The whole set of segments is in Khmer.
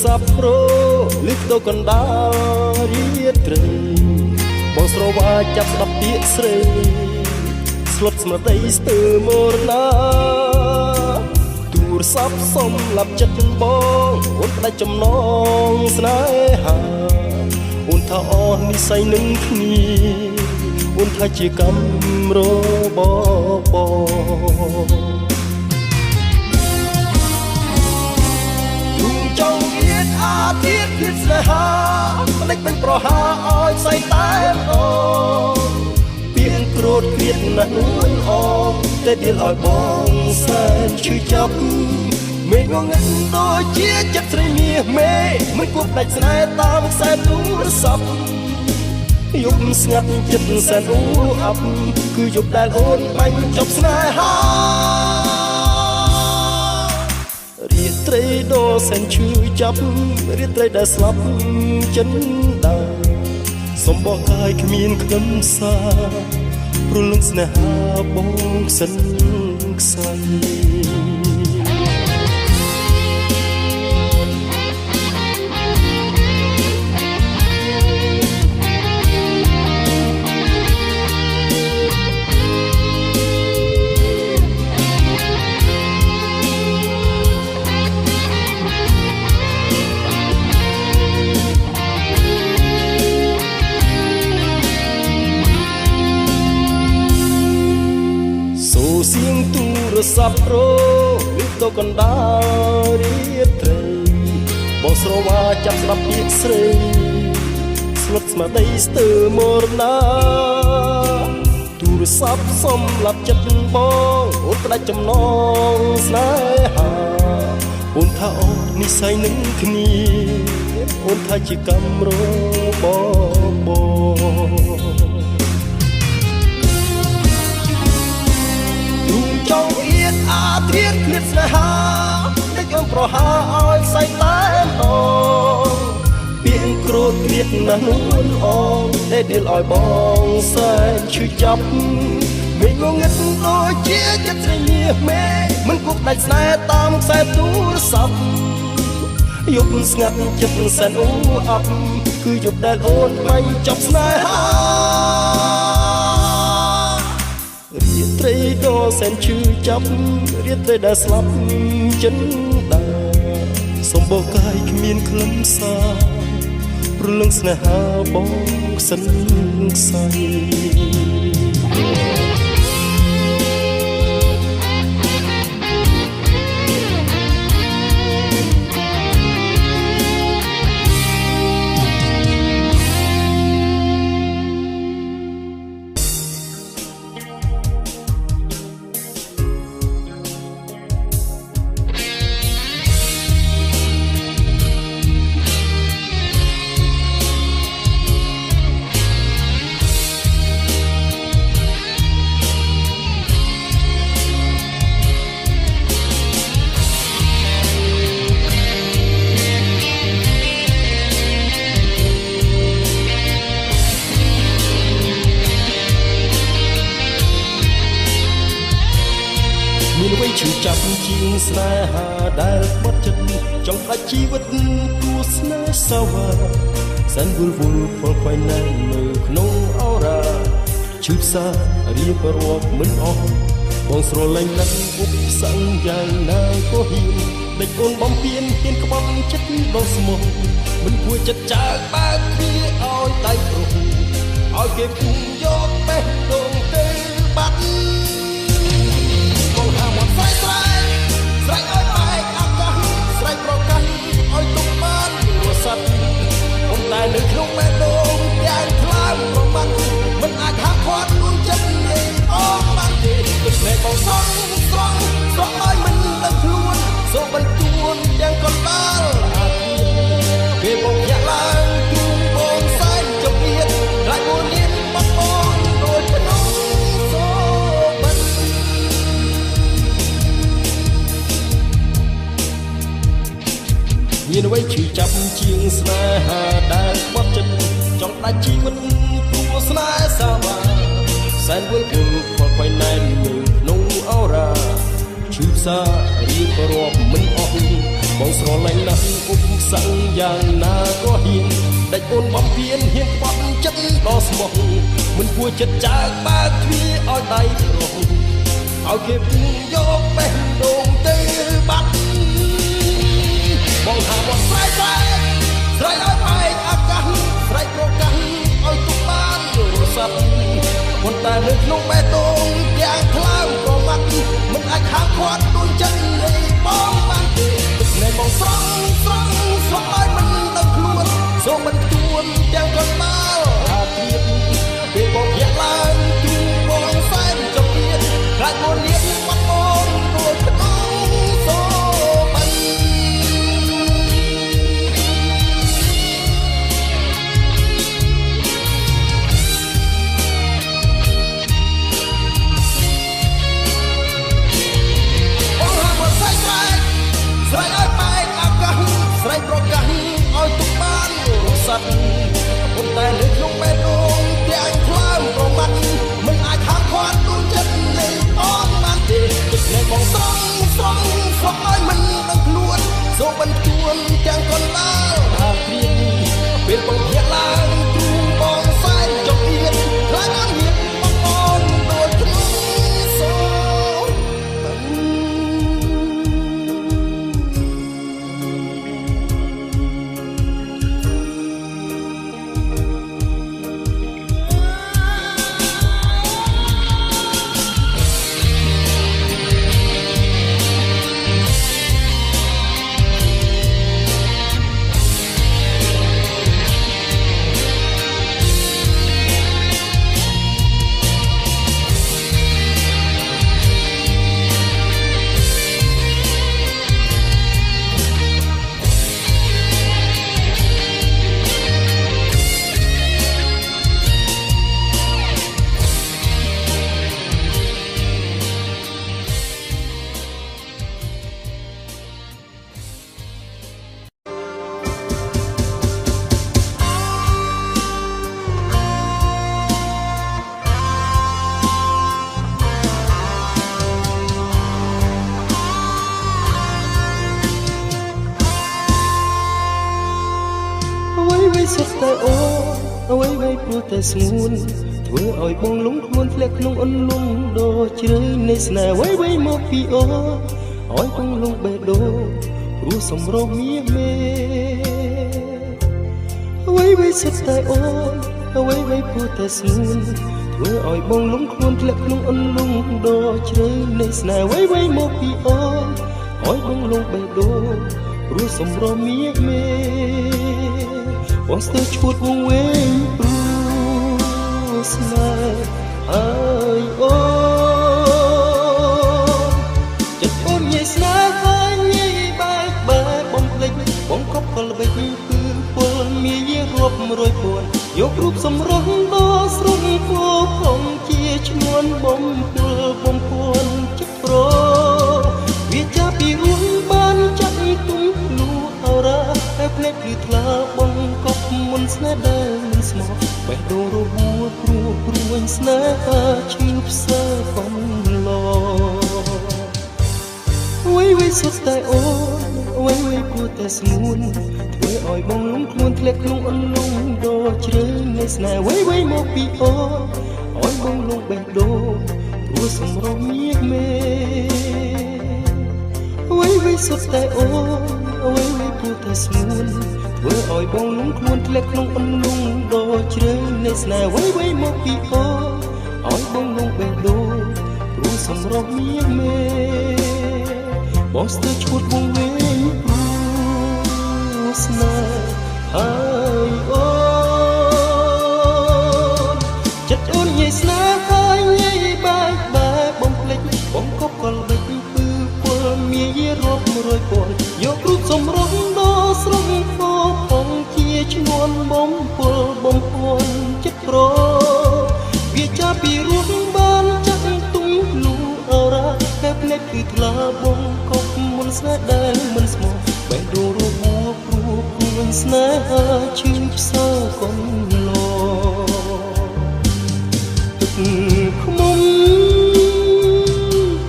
ศัพท์pro លឹកទៅកណ្ដាលរាត្រីបងស្រវាចាប់ស្ដាប់ពាក្យស្រីស្លុតស្មារតីស្ទើរមរណាទូរស័ព្ទសម្រាប់ចិត្តបងអូនផ្ដាច់ចំណងស្នេហាអូនថាអស់និស្ស័យនឹងគ្នាអូនថាជាកម្មរបស់បងចង់គៀតអាធិធិស្នេហាផ្លេចមិនប្រហាឲ្យស្អីតែម្ដងពីងគ្រូតគ្រៀតណាស់នួនអងតែដៀលឲ្យបងសែនឈឺចាប់មេងងឹងដូចជាចិត្តស្រីមាសមេមិនគួរផ្ដាច់ស្នេហ៍តាមខ្សែទូរស័ព្ទយប់ស្ងាត់ចិត្តសែនអ៊ូអាប់គឺយប់ដែលអូនបាញ់ចប់ស្នេហារាត្រីដ៏សែនឈឺចាប់រាត្រីដែលស្លាប់ចិនដាសំបកកាយគ្មានខ្លឹមសារព្រលឹងស្នេហាបងសិនខ្សែសៀងទូរស័ព្ទpro លឹកទៅកណ្ដាលរាត្រីបងស្រវាចាប់ស្ដាប់ពាក្យស្រីស្លុតស្មារតីស្ទើរមរណាទូរស័ព្ទសម្រាប់ចិត្តបងអូនផ្ដាច់ចំណងស្នេហាអូនថាអស់និស្ស័យនឹងគ្នាអូនថាជាកម្មរបស់បងចង់អៀតអាធិធិគ្រៀតស្នេហាដឹកអូនប្រហាឲ្យស្អីតែម្ដងពីងគ្រូតគ្រៀតណាស់នួនអងតែដៀលឲ្យបងសែនឈឺចាប់មេងងឹតដូចជាចិត្តស្រីមាសមេមិនគួរផ្ដាច់ស្នេហ៍តាមខ្សែទូរស័ព្ទយប់ស្ងាត់ចិត្តសែនអ៊ូអាប់គឺយប់ដែលអូនបាញ់ចប់ស្នេហារាត្រីដ៏សែនឈឺចាប់រាត្រីដែលស្លាប់ចិនដាសម្បកកាយគ្មានខ្លឹមសារព្រលឹងស្នេហាបងសិនខ្សែមានអ្វីឈឺចាប់ជាងស្នេហាដែលបត់ចិត្តចង់ផ្ដាច់ជីវិតគួស្នេហ៍សាវ៉ាសែនវល់វល់ខ្វល់ខ្វាយណែននៅក្នុងអោរ៉ាឈឺផ្សារៀបរាប់មិនអស់បងស្រលាញ់ណាស់ពុកសឹងយ៉ាងណាក៏ហ៊ានដេចអូនបំពេញហ៊ានក្បត់ចិត្តដល់ស្មោះមិនគួរចិត្តចើកបើកគ្នាឲ្យដៃព្រោះឲ្យគេភូមិយកបេះដូងទៅបាត់ស្រែកស្រែកស្រែកឲ្យបែកអាកាសស្រែកប្រកាសឲ្យទុកបានរស័ព្ទអូនតែនៅក្នុងបេះដូងយ៉ាងខ្លាំងប្រមាត់មិនអាចហាមឃាត់ដួងចិត្តនេះអស់បានទេទឹកភ្នែកបងសងស្រង់ស្រង់ឲ្យមិនដឹងខ្លួនសូមបញ្ទួនទាំងកណ្ដាលអាគារពេលបងញាក់ឡើងទូបងសែនចង្អៀតខ្លាចអូនលៀនបាត់បង់ដូចភ្នំសូបិនមានអ្វីឈឺចាប់ជាងស្នេហាដែលបត់ចិត្តចង់ដាច់ជីវិតព្រោះស្នេហ៍សាវ៉ាសែនវល់វល់ខ្វល់ខ្វាយណែននៅក្នុងអោរ៉ាឈឺផ្សារៀបរាប់មិនអស់ បងស្រឡាញ់ណាស់ឧបសង្ឃយ៉ាងណាក៏ហ៊ានដាច់អូនបំពេញហ៊ានបាត់ចិត្តដល់ស្មោះមិនគួរចិត្តចាកបើកទ្វារឲ្យដៃប្រុសឲ្យគេពុំយកបេះដូងទៅបាត់បងថាបងស្រែកស្រែកស្រែកឲ្យបែកអាកាសស្រែកប្រកាសឲ្យទុកបានរស័ព្ទប៉ុន្តែនៅក្នុងបេះដូងយ៉ាងថ្លើមប្រមាត់មិនអាចខាងខាត់ដូចចិត្តនៃបងបានទេទឹកនៃបងស្រង់ស្រង់ស្រង់ឲ្យមិនដឹងខ្លួនសូមមិនទួនទាំងកណ្ដាលអាធៀបពេលបងភ្ញាក់ឡើងទូបងសែនចង្អៀតខ្លាចមកលៀបបាត់បងដូចក្តៅសូបានស្រែកឲ្យបែកអាកាសស្រែកប្រកាសឲ្យទុកបានរស័ព្ទប៉ុន្តែនៅក្នុងបេះដូងទាំងថ្លើមប្រមាត់មិនអាចហាមឃាត់ទូចិត្តនៃបងបានទេទឹកនៃបងស្រង់ស្រង់ស្រង់ឲ្យមិនដឹងខ្លួនសូមបន្ទួនទាំងកណ្ដាលថាព្រៀងពេលបងភ្ញាក់ឡើងទូបងសែនចង្អៀតខ្លាចអត់មានបងអូនដូចគ្នាសូសុទ្ធតែអូអ្វីៗព្រោះតែស្ងួនធ្វើឲ្យបងលងខ្លួនធ្លាក់ក្នុងអន្លង់ដ៏ជ្រៅនៃស្នេហ៍អ្វីៗមកពីអូឲ្យបងលងបេះដូងព្រោះសម្រស់មាសមេអ្វីៗសុទ្ធតែអូអ្វីៗព្រោះតែស្ងួនធ្វើឲ្យបងលងខ្លួនធ្លាក់ក្នុងអន្លង់ដ៏ជ្រៅនៃស្នេហ៍អ្វីៗមកពីអូឲ្យបងលងបេះដូងព្រោះសម្រស់មាសមេបងស្ទើរឈួតវងវែងព្រោះស្នេហ៍ហើយអូចិត្តអូនញ៉ៃស្នេហ៍ហើយញ៉ៃបែកបំភ្លេចបងកប់កលបិចគឺពលមាយរាប់រយពាន់យករូបសម្រស់ដ៏ស្រស់ពោផងជាឈ្មោះបំពួនចិត្តប្រវាចាពីរួនបានចាក់ទុំលូអរ៉ាតែភ្លេចគឺថ្លាបងកប់មុនស្នេហ៍ដែលមិនស្មោះបេះដូងរបួសព្រោះស្នេហាឈឺផ្សើកំឡោអ្វីៗសុទ្ធតែអូនអ្វីៗព្រោះតែស្ងួនធ្វើឲ្យបងលងខ្លួនធ្លាក់ក្នុងអន្លង់ដ៏ជ្រៅនៃស្នេហ៍អ្វីៗមកពីអូនឲ្យបងលងបេះដូងព្រោះសម្រស់មាសមេអ្វីៗសុទ្ធតែអូនអ្វីៗព្រោះតែស្ងួនធ្វើឲ្យបងលងខ្លួនធ្លាក់ក្នុងអន្លង់ដ៏ជ្រៅនៃស្នេហ៍អ្វីៗមកពីអូនឲ្យបងលងបេះដូងព្រោះសម្រស់មាសមេបងស្ទើរឈួតវងវែងព្រោះស្នេហ៍ហើយអូនចិត្តអូនញ៉ៃស្នេហ៍ហើយញ៉ៃបែកបំភ្លេចបងកប់កលបិចគឺពលមាយរាប់រយពាន់យករូបសម្រស់ដ៏ស្រស់ពោផងជាឈ្មោះបំពួនចិត្តប្រវាចាពីរួនបានចាក់ទុំលូអរ៉ាតែភ្លេចគឺថ្លាបងកប់មុនស្នេហ៍ដែលមិនស្មោះបេះដូងរបួសព្រោះស្នេហាឈឺផ្សើកំឡោទឹកខ្មុំ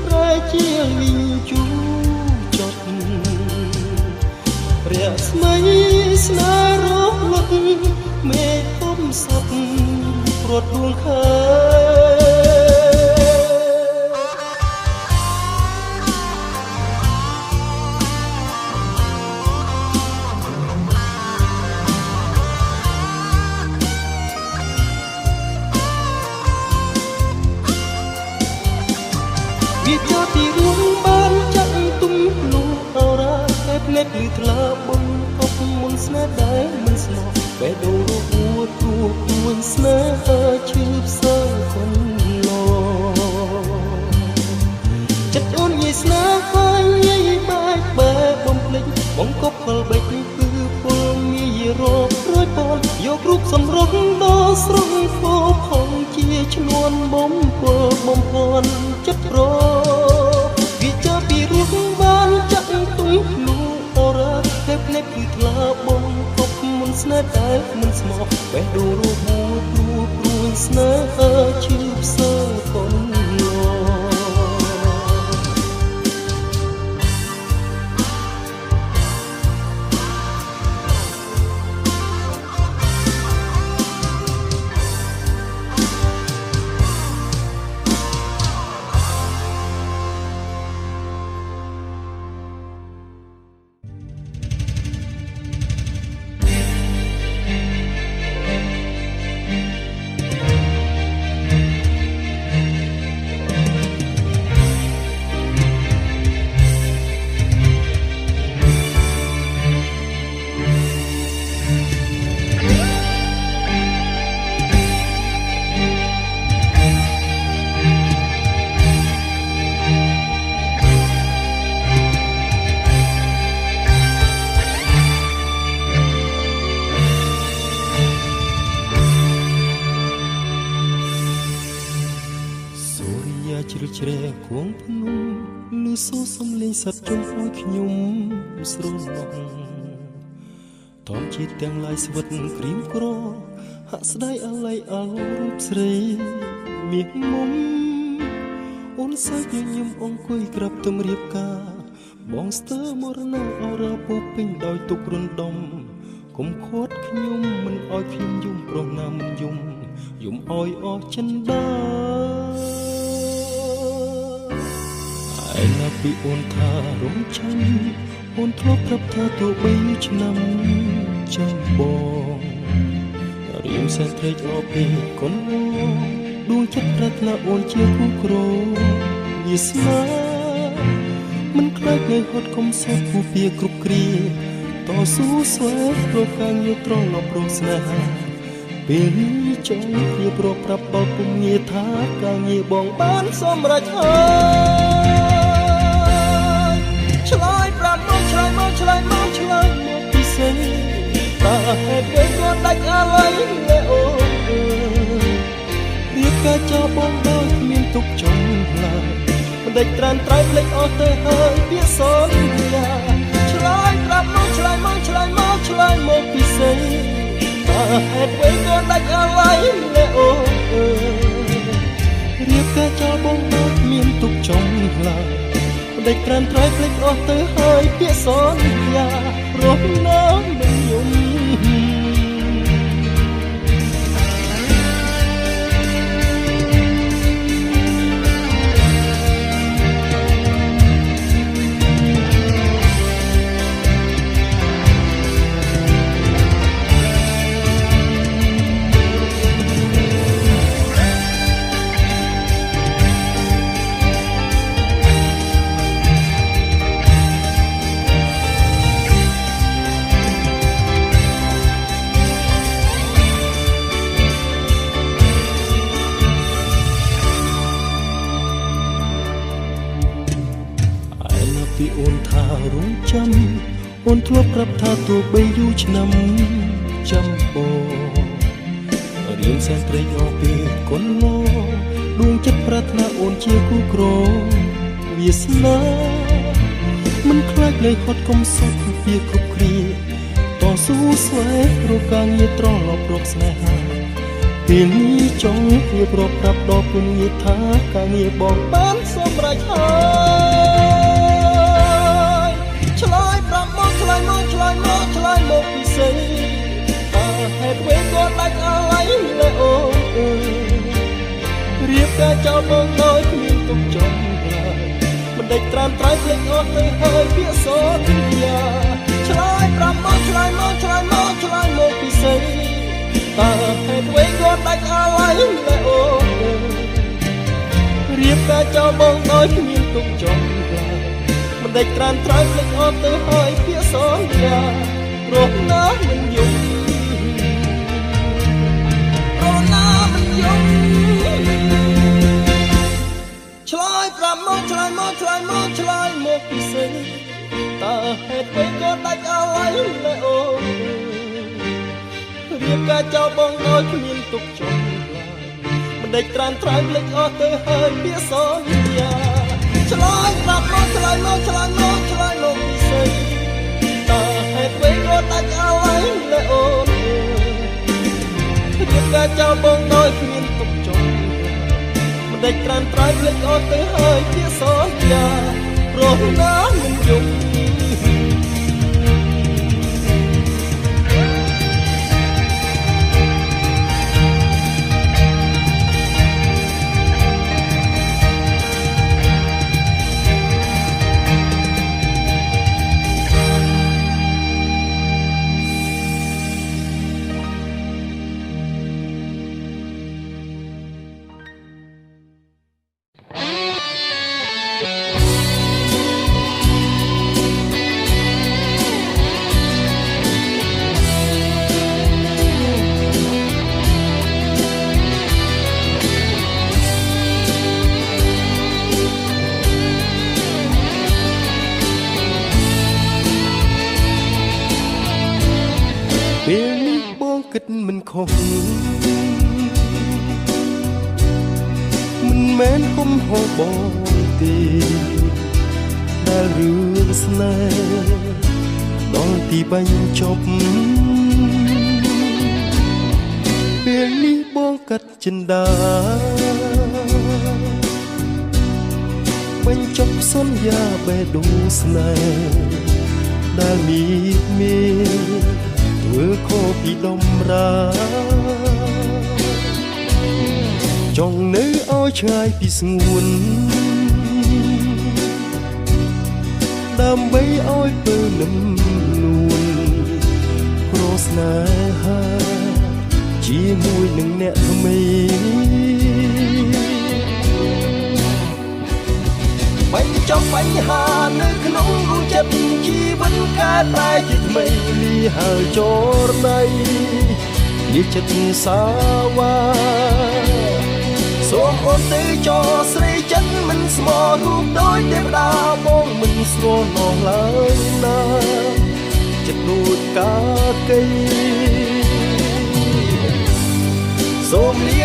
ប្រែជាលីងជូចត់ សុទ្ធព្រាត់ដួងខែវាចូលទីរួមបានចាក់ទុំលូអរ៉ាតែភ្នែកគឺថ្លាបំអប់មុនស្នេហ៍ដែលមិនស្មោះបេះដូងរួបរួយស្នេហ៍ឈឺផ្សើកូនឡចិត្តអូនងាយស្នេហ៍ងាយបែកបែបំភ្លេចបងកប់ខលបេះគឺពលងាយរករួយពលយករូបសម្រុកដល់ស្រងពោផងជាឈ្នួនបំពលបំភ័ណ្ឌចិត្តរវាចាពីរស់បានចាក់ទុំលូអរ៉ាតែភ្នែកគឺថ្លាបំកប់មុនស្នេហ៍ដែលមិនស្មោះបេះដូងរួយស្នេហ៍ឈឺផ្សើកូនឡជ្រៅជ្រែកគួងភ្នំលឺសូរសំឡេងសត្វជុំឲ្យខ្ញុំស្រណោះតមជាតិទាំងឡាយស្វិតក្រៀមក្រហាក់ស្ដាយអាល័យអល់រូបស្រីមាសមុំអូនសើចញញឹមអង្គុយក្រាបទំរៀបការបងស្ទើមរណាអរ៉ាពូពេញដោយទុករំដំកុំខាត់ខ្ញុំមិនឲ្យខ្ញុំយំប្រណាំយំឲ្យអស់ចិនដាឯណាពីអូនថារំចាំអូនធ្លាប់ប្រាប់ថាទោះបីឆ្នាំចាំបងរៀមសែនត្រេកអរពីកូនដួងចិត្តប្រាថ្នាអូនជាគូក្រវាស្នាមិនខ្លាចនៅហត់កុំសោកគូពីគ្រប់គ្រាតស៊ូស្វែងរកការងារត្រង់ដល់ព្រោះស្នេហាពេលនេះចង់គ្នាប្រប្រាប់ដល់ពុំងារថាការងារបងបានសម្រេចហើយឆ្លើយប្រាប់មកឆ្លើយមកពិសេសតើហេតុអ្វីក៏ដាច់អាឡ័យលែអូនរៀបការចោលបងដោយគ្មានទុកចំឡើយមិនដេចត្រានត្រៃភ្លេចអស់ទៅហើយពាក្យសន្យាឆ្លើយប្រាប់មកឆ្លើយមកពិសេសតើហេតុអ្វីក៏ដាច់អាឡ័យលែអូនរៀបការចោលបងដោយគ្មានទុកចំឡើយដេកត្រានត្រៃភ្លេចអស់ទៅហើយពាក្យសន្យារស់នៅមិនយំពីអូនថារងចាំអូនធ្លាប់ប្រាប់ថាទោះបីយូរឆ្នាំចាំបងរៀនសែនត្រេកអរពីកូនឡដួងចិត្តប្រាថ្នាអូនជាគូក្រវាស្នាមិនខ្លាចលែងហត់កុំសុខពីគ្រប់គ្រាតស៊ូស្វែងរកការងារត្រឡប់រកស្នេហាពេលនេះចង់គ្នាប្រប្រាប់ដល់ពុំងារថាការងារបងបានសម្រេចហើយឆ្លើយប្រាប់មកឆ្លើយមកពិសេសតើហេតុអ្វីក៏ដាច់អាឡ័យ ការចោលបងដោយគ្មានទុកចំឡើយមិនដេចត្រាំត្រៃភ្លេចអស់ទៅហើយពាក្យសន្យាឆ្លើយប្រាប់មកឆ្លើយមកឆ្លើយមកឆ្លើយមកពីស្អីតើហេតុអ្វីក៏ដាច់អាឡ័យលែអូរៀបការចោលបងដោយគ្មានទុកចំឡើយមិនដេចត្រាំត្រៃភ្លេចអស់ទៅហើយពាក្យសន្យារស់ណាមិនយំឆ្លើយប្រាប់មកឆ្លើយមកឆ្លើយមកឆ្លើយមកពីស្អីតើហេតុអ្វីក៏ដាច់អាឡ័យលែអូរៀបការចោលបងដោយគ្មានទុកចំឡើយមិនដេចត្រាំត្រៃភ្លេចអស់ទៅហើយពាក្យសន្យាឆ្លើយប្រាប់មកឆ្លើយមកឆ្លើយមកឆ្លើយមកពីស្អីតើហេតុអ្វីក៏ដាច់អាឡ័យលែអូរៀបការចោលបងដោយគ្មានទុកចំមិនដេចត្រាំត្រៃភ្លេចអស់ទៅហើយពាក្យសន្យារស់ណាមិនយំពេលនេះបងគិតមិនខុសមិនមែនហុំហោបងទេដែលរឿងស្នេហ៍ដល់ទីបញ្ចប់ពេលនេះបងកាត់ចិន្តាបញ្ចប់សន្យាបេះដូងស្នេហ៍ដែលមានធ្វើខុសពីដំរាចង់នៅឲ្យឆ្ងាយពីស្ងួនដើម្បីឲ្យពេលនឹមនួនព្រោះស្នេហាជាមួយនឹងអ្នកថ្មីបញ្ចប់បញ្ហានៅក្នុងរូបចិត្តជីវិតកែប្រែជាថ្មីលីហើយចរណៃនេះចិត្តសាវ៉ាសូមអូនទៅចោស្រីចិត្តមិនស្មោះរូបដូចទេវតាបងមិនស្រួលនងឡើយណាចិត្តដូចកាកៃសូមលា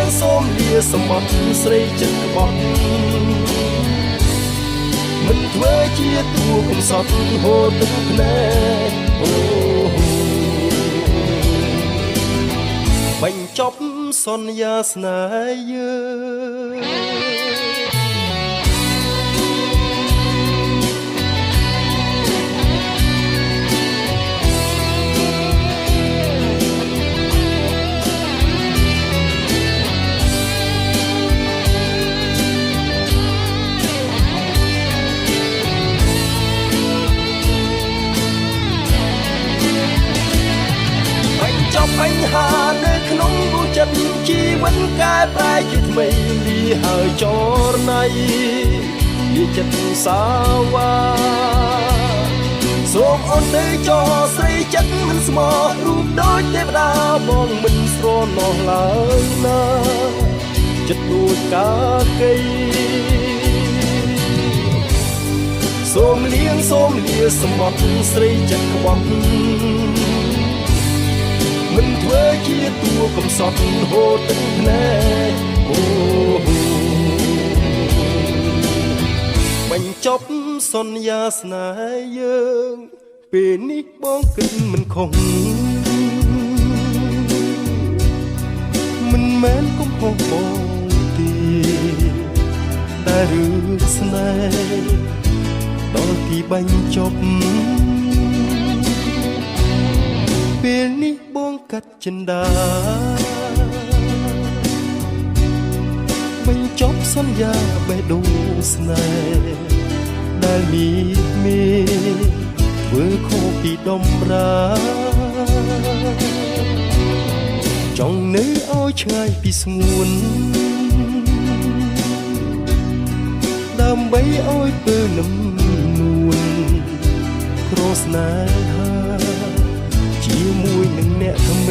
សមត់ស្រីចិត្តរបស់មិនធ្វើជាតួកំសត់ហូរទឹកភ្នែកអូបញ្ចប់សន្យាស្នេហ៍យើងបញ្ហានៅក្នុងរូបចិត្តជីវិតកែប្រែជាថ្មីលីហើយចរណៃលីចិត្តសាវ៉ាសូមអូនទៅចោស្រីចិត្តមិនស្មោះរូបដូចទេវតាបងមិនស្រណោះឡើយណាចិត្តដូចកាកៃសូមលាសមត់ស្រីចិត្តរបស់មិនធ្វើជាតួកំសត់ហូរទឹកភ្នែកអូបញ្ចប់សន្យាស្នេហ៍យើងពេលនេះបងគិតមិនខុសមិនមែនកំហុសបងទេតែរឿងស្នេហ៍ដល់ទីបញ្ចប់ពេលនេះបងកាត់ចិន្តាបញ្ចប់ស សន្យាបេះដូងស្នេហ៍ដែលមានធ្វើខុសពីដំរាចង់នៅឲ្យឆ្ងាយពីស្ងួនដើម្បីឲ្យពេលនឹមនួនក្រស្នេហាជាមួយនឹងអ្នកថ្មី